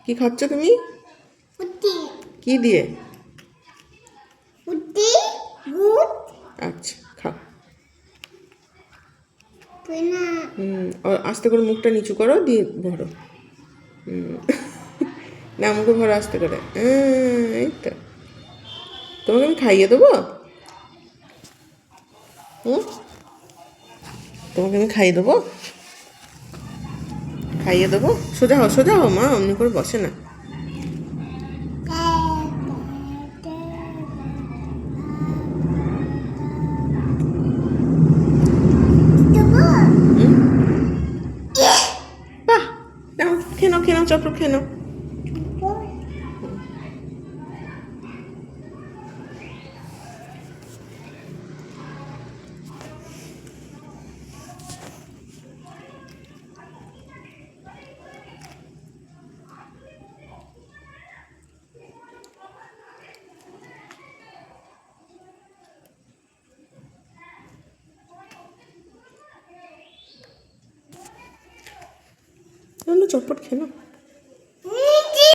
কি খাচ্ছ তুমি? কি দিয়ে? আচ্ছা, খাও। আস্তে করে মুখটা নিচু করো, দিয়ে ভরো। না, মুখে ভরো আস্তে করে। এই তো। তোমাকে আমি খাইয়ে দেবো। তোমাকে আমি খাইয়ে দেবো। খাইয়ে দেবো। সোজা হও, সোজা হও মা, অমনি করে বসে না। বাহ, নাও, খেয়ে নাও, খেয়ে নাও, চপড় খেয়ে নাও। চটপট খেয়ে নাও।